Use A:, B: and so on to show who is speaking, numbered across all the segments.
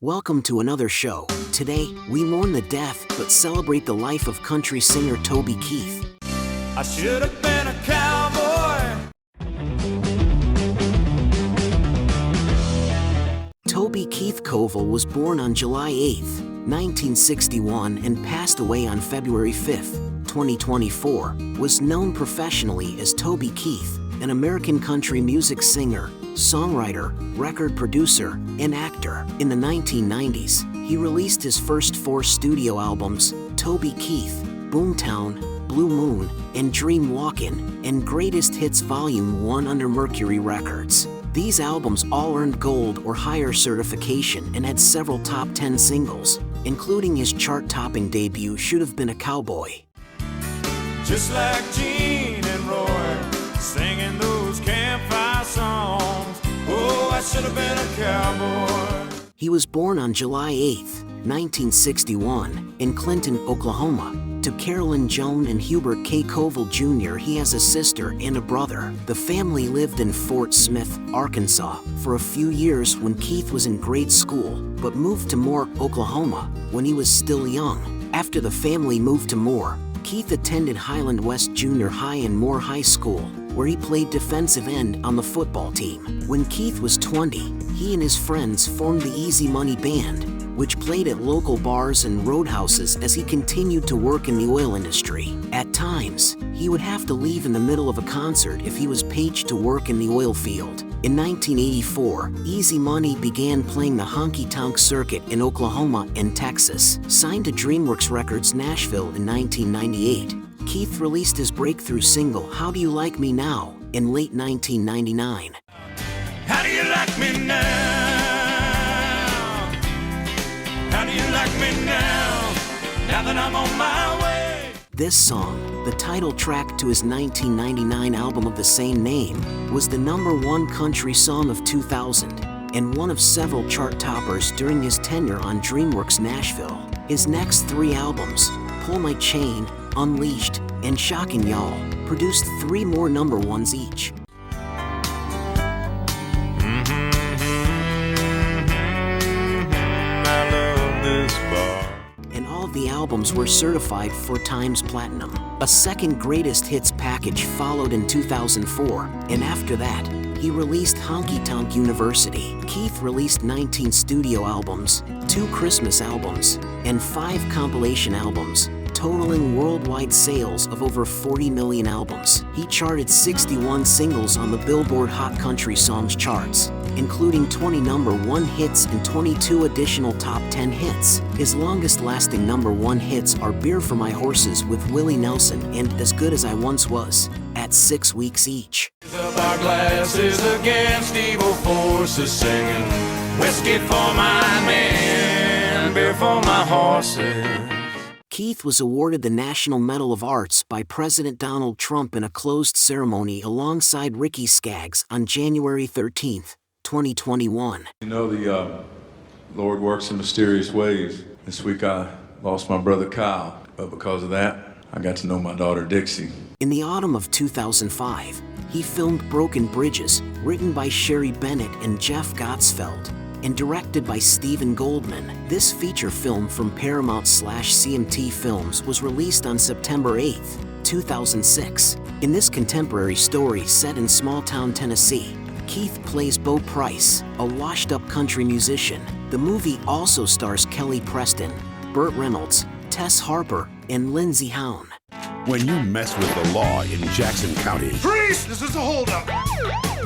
A: Welcome to another show. Today, we mourn the death but celebrate the life of country singer Toby Keith.
B: I should have been a cowboy.
A: Toby Keith Koval was born on July 8, 1961 and passed away on February 5, 2024, was known professionally as Toby Keith, an American country music singer, songwriter, record producer, and actor. In the 1990s, he released his first 4 studio albums, Toby Keith, Boomtown, Blue Moon, and Dream Walkin', and Greatest Hits Volume 1 under Mercury Records. These albums all earned gold or higher certification and had several top 10 singles, including his chart-topping debut Should Have Been a Cowboy.
B: Just like Gene and Roy, singing those campfire songs. Oh, I should have been a cowboy.
A: He was born on July 8, 1961, in Clinton, Oklahoma, to Carolyn Joan and Hubert K. Koval Jr. He has a sister and a brother. The family lived in Fort Smith, Arkansas, for a few years when Keith was in grade school, but moved to Moore, Oklahoma, when he was still young. After the family moved to Moore, Keith attended Highland West Junior High and Moore High School, where he played defensive end on the football team. When Keith was 20, he and his friends formed the Easy Money Band, which played at local bars and roadhouses as he continued to work in the oil industry. At times, he would have to leave in the middle of a concert if he was paged to work in the oil field. In 1984, Easy Money began playing the honky-tonk circuit in Oklahoma and Texas. Signed to DreamWorks Records Nashville in 1998, Keith released his breakthrough single How Do You Like Me Now in late 1999.
B: How do you like me now? How do you like me now? Now that I'm on my way.
A: This song, the title track to his 1999 album of the same name, was the #1 country song of 2000 and one of several chart toppers during his tenure on DreamWorks Nashville. His next 3 albums, Pull My Chain, Unleashed, and Shockin' Y'all, produced 3 more #1s each. And all of the albums were certified 4 times platinum. A second greatest hits package followed in 2004, and after that, he released Honky Tonk University. Keith released 19 studio albums, 2 Christmas albums, and 5 compilation albums, totaling worldwide sales of over 40 million albums. He charted 61 singles on the Billboard Hot Country Songs charts, including 20 #1 hits and 22 additional top 10 hits. His longest-lasting #1 hits are Beer for My Horses with Willie Nelson and As Good As I Once Was, at 6 weeks each.
B: Up our glasses against evil forces, singing whiskey for my men, beer for my horses.
A: Keith was awarded the National Medal of Arts by President Donald Trump in a closed ceremony alongside Ricky Skaggs on January 13, 2021.
C: You know, the Lord works in mysterious ways. This week I lost my brother Kyle, but because of that, I got to know my daughter Dixie.
A: In the autumn of 2005, he filmed Broken Bridges, written by Sherry Bennett and Jeff Gottsfeld, and directed by Stephen Goldman. This feature film from Paramount/CMT Films was released on September 8, 2006. In this contemporary story set in small-town Tennessee, Keith plays Bo Price, a washed-up country musician. The movie also stars Kelly Preston, Burt Reynolds, Tess Harper, and Lindsey Hown.
D: When you mess with the law in Jackson County,
B: Freeze! This is a holdup.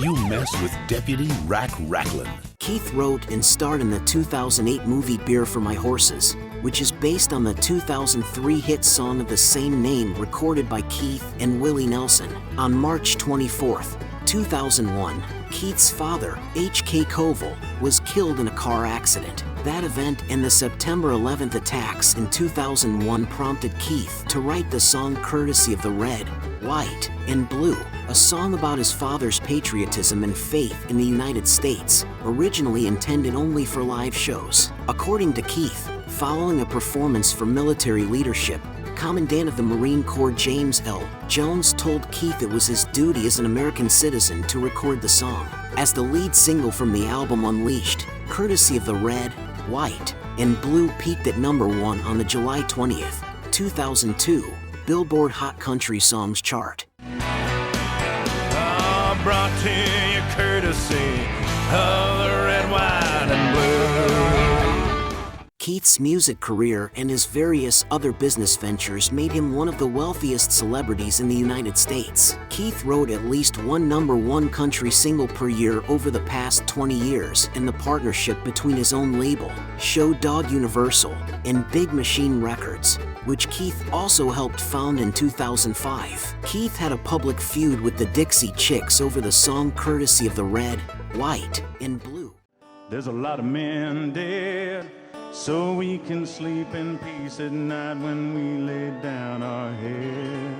D: you mess with Deputy Rack Racklin.
A: Keith wrote and starred in the 2008 movie Beer for My Horses, which is based on the 2003 hit song of the same name recorded by Keith and Willie Nelson. On March 24, 2001, Keith's father, H.K. Koval, was killed in a car accident. That event and the September 11th attacks in 2001 prompted Keith to write the song courtesy of the Red, White, and Blue, a song about his father's patriotism and faith in the United States, originally intended only for live shows. According to Keith, following a performance for military leadership, Commandant of the Marine Corps James L. Jones told Keith it was his duty as an American citizen to record the song. As the lead single from the album Unleashed, courtesy of the Red, White, and Blue peaked at #1 on the July 20th, 2002 Billboard Hot Country Songs chart.
B: Brought to you courtesy of the red, white, and blue.
A: Keith's music career and his various other business ventures made him one of the wealthiest celebrities in the United States. Keith wrote at least one #1 country single per year over the past 20 years, and the partnership between his own label, Show Dog Universal, and Big Machine Records, which Keith also helped found in 2005. Keith had a public feud with the Dixie Chicks over the song courtesy of the Red, White, and Blue.
B: There's a lot of men dead, so we can sleep in peace at night when we lay down our head.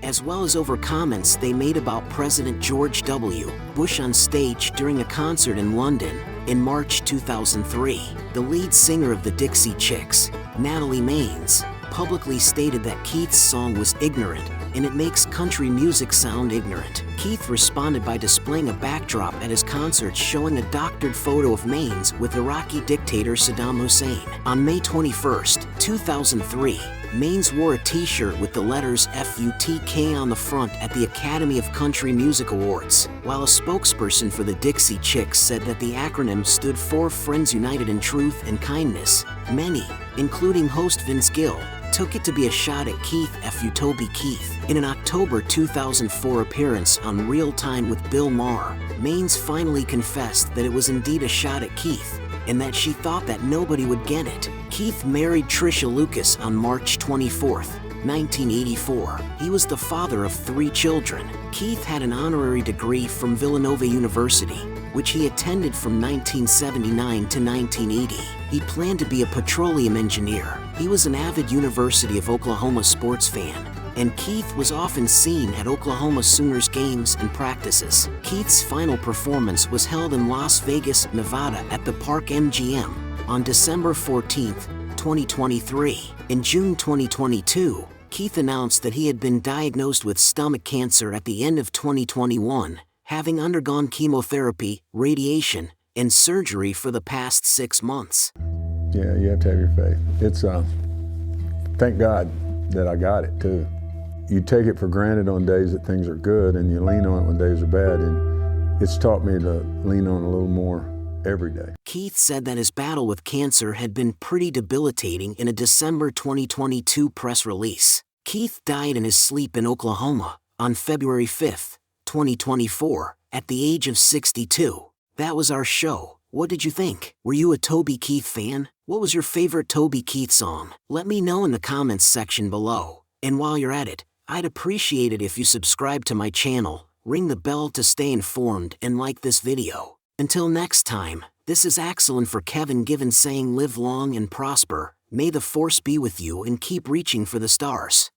A: As well as over comments they made about President George W. Bush on stage during a concert in London in March 2003. The lead singer of the Dixie Chicks, Nataly Mane, publicly stated that Keith's song was ignorant and it makes country music sound ignorant. Keith responded by displaying a backdrop at his concert showing a doctored photo of Mane with Iraqi dictator Saddam Hussein. On May 21, 2003, Mane wore a t-shirt with the letters FUTK on the front at the Academy of Country Music Awards, while a spokesperson for the Dixie Chicks said that the acronym stood for Friends United in Truth and Kindness. Many, including host Vince Gill, took it to be a shot at Keith Toby Keith. In an October 2004 appearance on Real Time with Bill Maher, Mane finally confessed that it was indeed a shot at Keith, and that she thought that nobody would get it. Keith married Trisha Lucas on March 24, 1984. He was the father of 3 children. Keith had an honorary degree from Villanova University, which he attended from 1979 to 1980. He planned to be a petroleum engineer. He was an avid University of Oklahoma sports fan, and Keith was often seen at Oklahoma Sooners games and practices. Keith's final performance was held in Las Vegas, Nevada at the Park MGM on December 14, 2023. In June 2022, Keith announced that he had been diagnosed with stomach cancer at the end of 2021, having undergone chemotherapy, radiation, and surgery for the past 6 months.
E: Yeah, you have to have your faith. It's, thank God that I got it too. You take it for granted on days that things are good and you lean on it when days are bad, and it's taught me to lean on a little more every day.
A: Keith said that his battle with cancer had been pretty debilitating in a December 2022 press release. Keith died in his sleep in Oklahoma on February 5, 2024, at the age of 62. That was our show. What did you think? Were you a Toby Keith fan? What was your favorite Toby Keith song? Let me know in the comments section below. And while you're at it, I'd appreciate it if you subscribe to my channel, ring the bell to stay informed, and like this video. Until next time, this is Axel and for Kevin Given saying live long and prosper, may the force be with you and keep reaching for the stars.